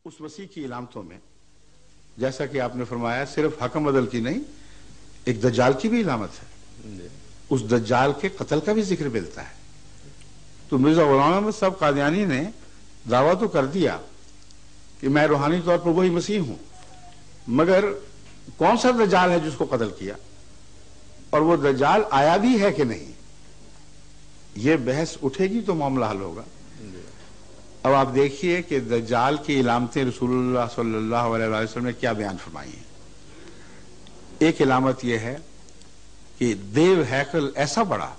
اس مسیح کی علامتوں میں جیسا کہ آپ نے فرمایا صرف حکم عدل کی نہیں، ایک دجال کی بھی علامت ہے. اس دجال کے قتل کا بھی ذکر ملتا ہے. تو مرزا غلام احمد صاحب قادیانی نے دعویٰ تو کر دیا کہ میں روحانی طور پر وہی مسیح ہوں، مگر کون سا دجال ہے جس کو قتل کیا، اور وہ دجال آیا بھی ہے کہ نہیں، یہ بحث اٹھے گی تو معاملہ حل ہوگا. اب آپ دیکھیے کہ دجال کی علامتیں رسول اللہ صلی اللہ علیہ وسلم نے کیا بیان فرمائی ہیں. ایک علامت یہ ہے کہ دیو ہیکل ایسا بڑا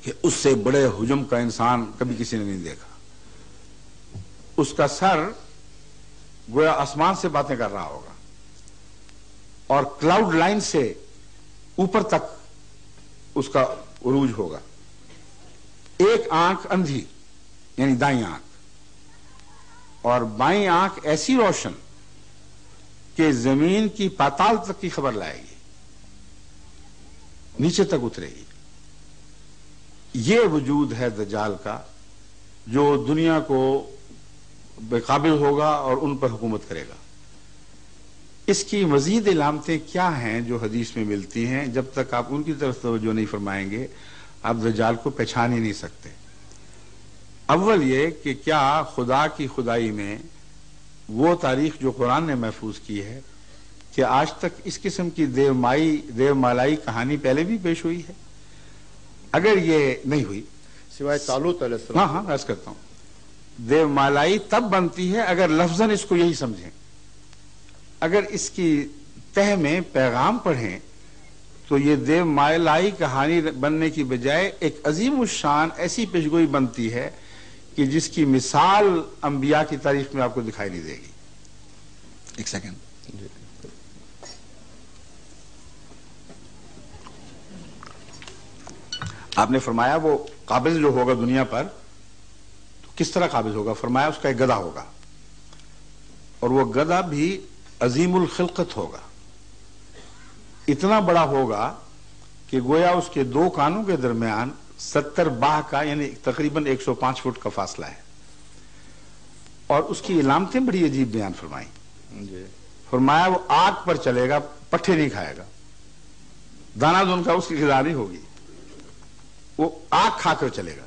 کہ اس سے بڑے حجم کا انسان کبھی کسی نے نہیں دیکھا. اس کا سر گویا آسمان سے باتیں کر رہا ہوگا اور کلاؤڈ لائن سے اوپر تک اس کا عروج ہوگا. ایک آنکھ اندھی یعنی دائیں آنکھ، اور بائیں آنکھ ایسی روشن کہ زمین کی پاتال تک کی خبر لائے گی، نیچے تک اترے گی. یہ وجود ہے دجال کا جو دنیا کو بے قابل ہوگا اور ان پر حکومت کرے گا. اس کی مزید علامتیں کیا ہیں جو حدیث میں ملتی ہیں، جب تک آپ ان کی طرف توجہ نہیں فرمائیں گے آپ دجال کو پہچان ہی نہیں سکتے. اول یہ کہ کیا خدا کی خدائی میں وہ تاریخ جو قرآن نے محفوظ کی ہے کہ آج تک اس قسم کی دیو مالائی کہانی پہلے بھی پیش ہوئی ہے؟ اگر یہ نہیں ہوئی سوائے طالوت علیہ السلام. ہاں عرض کرتا ہوں، دیو مالائی تب بنتی ہے اگر لفظاً اس کو یہی سمجھیں. اگر اس کی تہ میں پیغام پڑھیں تو یہ دیو مالائی کہانی بننے کی بجائے ایک عظیم الشان ایسی پیشگوئی بنتی ہے کہ جس کی مثال انبیاء کی تاریخ میں آپ کو دکھائی نہیں دے گی. ایک سیکنڈ. آپ نے فرمایا وہ قابض جو ہوگا دنیا پر تو کس طرح قابض ہوگا؟ فرمایا اس کا ایک گدھا ہوگا، اور وہ گدھا بھی عظیم الخلقت ہوگا. اتنا بڑا ہوگا کہ گویا اس کے دو کانوں کے درمیان 70 باہ کا یعنی تقریباً 105 فٹ کا فاصلہ ہے. اور اس کی علامتیں بڑی عجیب بیان فرمائیں. فرمایا وہ آگ پر چلے گا، پٹھے نہیں کھائے گا، دانا دن کا اس کی غذا نہیں ہوگی، وہ آگ کھا کر چلے گا.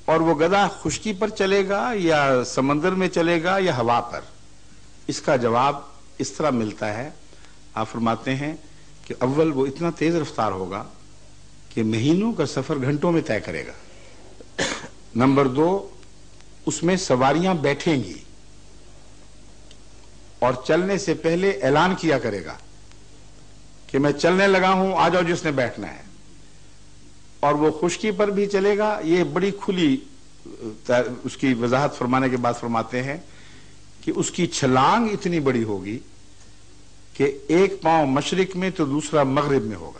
اور وہ گدھا خشکی پر چلے گا یا سمندر میں چلے گا یا ہوا پر؟ اس کا جواب اس طرح ملتا ہے. آپ فرماتے ہیں کہ اول وہ اتنا تیز رفتار ہوگا کہ مہینوں کا سفر گھنٹوں میں طے کرے گا. نمبر 2، اس میں سواریاں بیٹھیں گی اور چلنے سے پہلے اعلان کیا کرے گا کہ میں چلنے لگا ہوں، آ جاؤ جس نے بیٹھنا ہے. اور وہ خشکی پر بھی چلے گا. یہ بڑی کھلی اس کی وضاحت فرمانے کے بعد فرماتے ہیں کہ اس کی چھلانگ اتنی بڑی ہوگی کہ ایک پاؤں مشرق میں تو دوسرا مغرب میں ہوگا.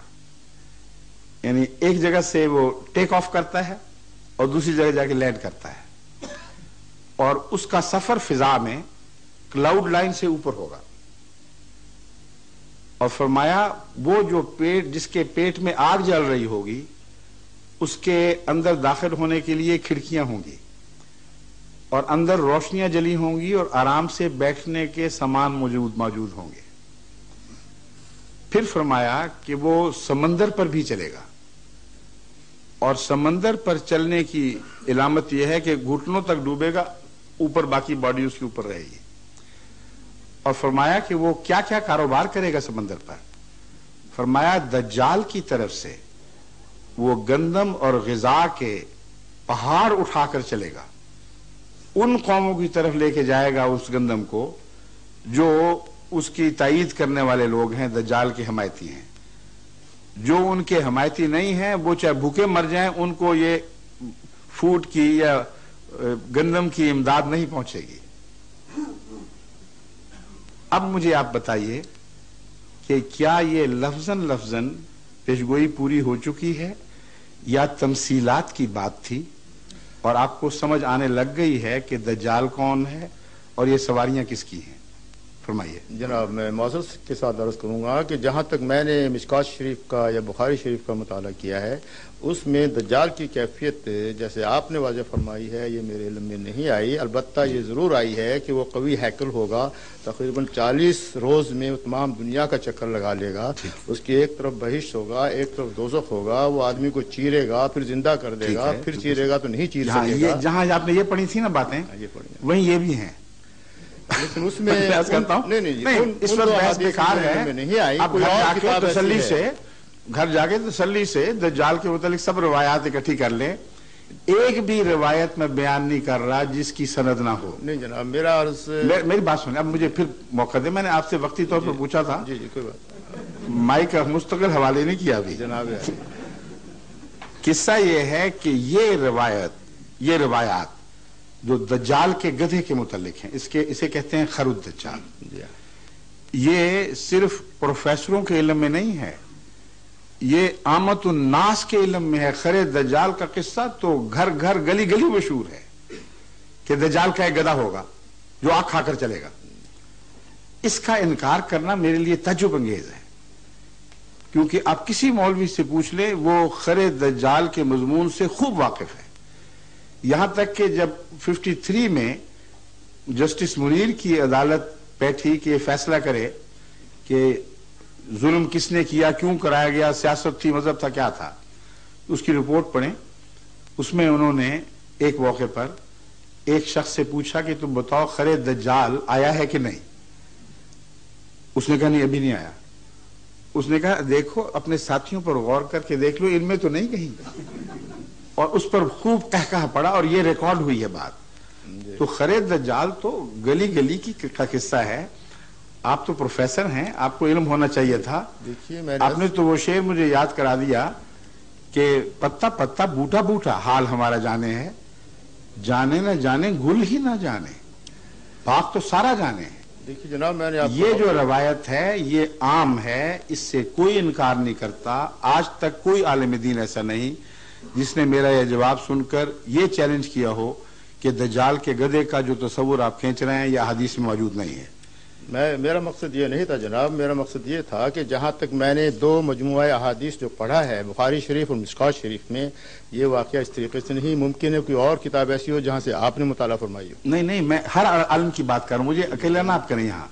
یعنی ایک جگہ سے وہ ٹیک آف کرتا ہے اور دوسری جگہ جا کے لینڈ کرتا ہے، اور اس کا سفر فضا میں کلاؤڈ لائن سے اوپر ہوگا. اور فرمایا وہ جو پیٹ، جس کے پیٹ میں آگ جل رہی ہوگی، اس کے اندر داخل ہونے کے لیے کھڑکیاں ہوں گی اور اندر روشنیاں جلی ہوں گی اور آرام سے بیٹھنے کے سامان موجود ہوں گے. پھر فرمایا کہ وہ سمندر پر بھی چلے گا، اور سمندر پر چلنے کی علامت یہ ہے کہ گھٹنوں تک ڈوبے گا، اوپر باقی باڈی اس کے اوپر رہے گی. اور فرمایا کہ وہ کیا کیا کاروبار کرے گا سمندر پر. فرمایا دجال کی طرف سے وہ گندم اور غذا کے پہاڑ اٹھا کر چلے گا، ان قوموں کی طرف لے کے جائے گا اس گندم کو جو اس کی تائید کرنے والے لوگ ہیں، دجال کے حمایتی ہیں. جو ان کے حمایتی نہیں ہیں وہ چاہے بھوکے مر جائیں، ان کو یہ فوڈ کی یا گندم کی امداد نہیں پہنچے گی. اب مجھے آپ بتائیے کہ کیا یہ لفظاً پیشگوئی پوری ہو چکی ہے یا تمثیلات کی بات تھی اور آپ کو سمجھ آنے لگ گئی ہے کہ دجال کون ہے اور یہ سواریاں کس کی ہیں؟ فرمائیے جناب میں معذرت کے ساتھ عرض کروں گا کہ جہاں تک میں نے مشکات شریف کا یا بخاری شریف کا مطالعہ کیا ہے اس میں دجال کی کیفیت جیسے آپ نے واضح فرمائی ہے یہ میرے علم میں نہیں آئی، البتہ یہ ضرور آئی ہے کہ وہ قوی ہیکل ہوگا، تقریباً 40 روز میں وہ تمام دنیا کا چکر لگا لے گا، اس کی ایک طرف بہشت ہوگا ایک طرف دوزخ ہوگا، وہ آدمی کو چیرے گا پھر زندہ کر دے گا، پھر چیرے گا تو نہیں چیر سکے گا۔ جہاں آپ نے یہ پڑھی تھی نا باتیں وہیں یہ بھی ہیں، لیکن اس میں نہیں اس وقت بحث بیکار ہے، آپ گھر جا کے تسلی سے دجال کے متعلق سب روایات اکٹھی کر لیں، ایک بھی روایت میں بیان نہیں کر رہا جس کی سند نہ ہو۔ نہیں جناب میرا عرض میری بات سنیں، اب مجھے پھر موقع دے، میں نے آپ سے وقتی طور پر پوچھا تھا، جی کوئی بات مائک کا مستقل حوالے نہیں کیا ابھی جناب۔ قصہ یہ ہے کہ یہ روایات جو دجال کے گدھے کے متعلق ہیں، اسے کہتے ہیں خرد دجال، یہ صرف پروفیسروں کے علم میں نہیں ہے، یہ عامت الناس کے علم میں ہے۔ خر دجال کا قصہ تو گھر گھر گلی گلی مشہور ہے کہ دجال کا ایک گدھا ہوگا جو آگ کھا کر چلے گا۔ اس کا انکار کرنا میرے لیے تعجب انگیز ہے، کیونکہ آپ کسی مولوی سے پوچھ لیں وہ خر دجال کے مضمون سے خوب واقف ہے، یہاں تک کہ جب 53 میں جسٹس منیر کی عدالت بیٹھی کہ یہ فیصلہ کرے کہ ظلم کس نے کیا، کیوں کرایا گیا، سیاست تھی، مذہب تھا، کیا تھا، اس کی رپورٹ پڑھیں۔ اس میں انہوں نے ایک موقع پر ایک شخص سے پوچھا کہ تم بتاؤ خر دجال آیا ہے کہ نہیں، اس نے کہا نہیں ابھی نہیں آیا۔ اس نے کہا دیکھو اپنے ساتھیوں پر غور کر کے دیکھ لو، ان میں تو نہیں کہیں، اور اس پر خوب کہکہا پڑا اور یہ ریکارڈ ہوئی ہے بات۔ تو خر دجال تو گلی گلی کا قصہ ہے۔ آپ تو پروفیسر ہیں، آپ کو علم ہونا چاہیے تھا، آپ نے تو وہ شعر مجھے یاد کرا دیا کہ پتا پتا بوٹا بوٹا حال ہمارا جانے ہے، جانے نہ جانے گل ہی نہ جانے، باغ تو سارا جانے ہے۔ دیکھیے جناب میں نے یہ جو روایت ہے یہ عام ہے، اس سے کوئی انکار نہیں کرتا۔ آج تک کوئی عالم دین ایسا نہیں جس نے میرا یہ جواب سن کر یہ چیلنج کیا ہو کہ دجال کے گدھے کا جو تصور آپ کھینچ رہے ہیں یا حدیث میں موجود نہیں ہے۔ میرا مقصد یہ نہیں تھا جناب، میرا مقصد یہ تھا کہ جہاں تک میں نے 2 مجموعہ احادیث جو پڑھا ہے بخاری شریف اور مشکات شریف میں، یہ واقعہ اس طریقے سے نہیں، ممکن ہے کوئی اور کتاب ایسی ہو جہاں سے آپ نے مطالعہ فرمائی ہو۔ نہیں میں ہر عالم کی بات کروں، مجھے اکیلا نہ آپ کریں یہاں۔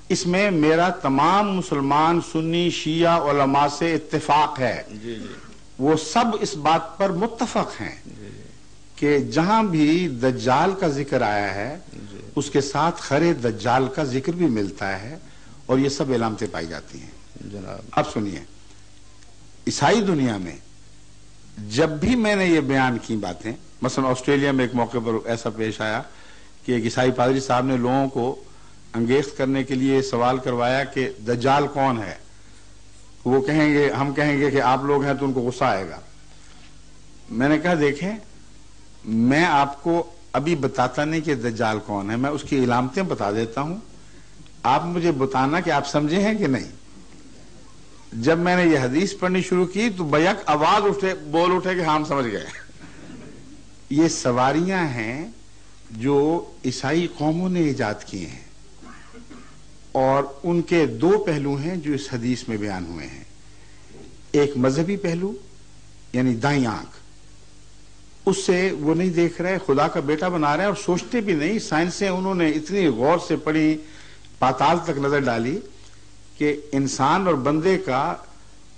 اس میں میرا تمام مسلمان سنی شیعہ علماء سے اتفاق ہے، وہ سب اس بات پر متفق ہیں کہ جہاں بھی دجال کا ذکر آیا ہے اس کے ساتھ خر دجال کا ذکر بھی ملتا ہے، اور یہ سب علامتیں پائی جاتی ہیں جناب۔ اب سنیے، عیسائی دنیا میں جب بھی میں نے یہ بیان کی باتیں، مثلا آسٹریلیا میں ایک موقع پر ایسا پیش آیا کہ ایک عیسائی پادری صاحب نے لوگوں کو انگیخت کرنے کے لیے سوال کروایا کہ دجال کون ہے، وہ کہیں گے، ہم کہیں گے کہ آپ لوگ ہیں، تو ان کو غصہ آئے گا۔ میں نے کہا دیکھیں میں آپ کو ابھی بتاتا نہیں کہ دجال کون ہے، میں اس کی علامتیں بتا دیتا ہوں، آپ مجھے بتانا کہ آپ سمجھے ہیں کہ نہیں۔ جب میں نے یہ حدیث پڑھنی شروع کی تو بیک آواز بول اٹھے کہ ہم سمجھ گئے۔ یہ سواریاں ہیں جو عیسائی قوموں نے ایجاد کی ہیں، اور ان کے 2 پہلو ہیں جو اس حدیث میں بیان ہوئے ہیں۔ ایک مذہبی پہلو یعنی دائیں آنکھ، اس سے وہ نہیں دیکھ رہے، خدا کا بیٹا بنا رہے ہیں، اور سوچتے بھی نہیں۔ سائنسیں انہوں نے اتنی غور سے پڑھی، پاتال تک نظر ڈالی کہ انسان اور بندے کا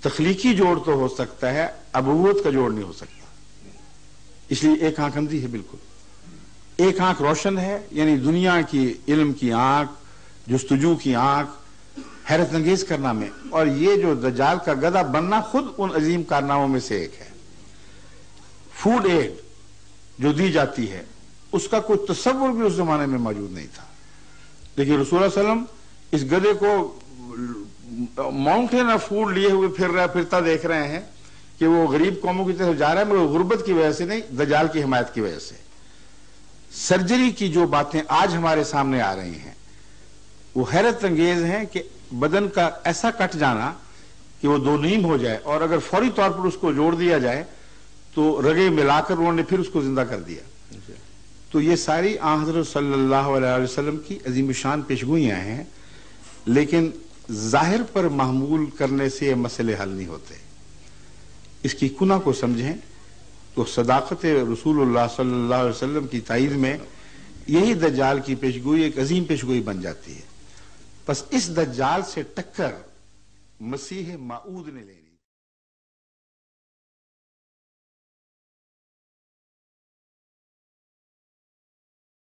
تخلیقی جوڑ تو ہو سکتا ہے، ابوت کا جوڑ نہیں ہو سکتا، اس لیے ایک آنکھ اندھی ہے بالکل، ایک آنکھ روشن ہے، یعنی دنیا کی علم کی آنکھ، جستجو کی آنکھ، حیرت انگیز کرنا میں۔ اور یہ جو دجال کا گدھا بننا خود ان عظیم کارناموں میں سے ایک ہے۔ فوڈ ایڈ جو دی جاتی ہے اس کا کوئی تصور بھی اس زمانے میں موجود نہیں تھا، لیکن رسول اللہ علیہ وسلم اس گدھے کو ماؤنٹین آف فوڈ لیے ہوئے پھرتا دیکھ رہے ہیں کہ وہ غریب قوموں کی طرف جا رہا ہے، مگر غربت کی وجہ سے نہیں، دجال کی حمایت کی وجہ سے۔ سرجری کی جو باتیں آج ہمارے سامنے آ رہی ہیں وہ حیرت انگیز ہیں کہ بدن کا ایسا کٹ جانا کہ وہ 2 نیم ہو جائے، اور اگر فوری طور پر اس کو جوڑ دیا جائے تو رگے ملا کر انہوں نے پھر اس کو زندہ کر دیا۔ تو یہ ساری آن حضرت صلی اللہ علیہ وسلم کی عظیم شان پیشگوئیاں ہیں لیکن ظاہر پر محمول کرنے سے یہ مسئلے حل نہیں ہوتے. اس کی کنہ کو سمجھیں تو صداقت رسول اللہ صلی اللہ علیہ وسلم کی تائید میں یہی دجال کی پیشگوئی ایک عظیم پیشگوئی بن جاتی ہے. بس اس دجال سے ٹکر مسیح موعود نے لینی.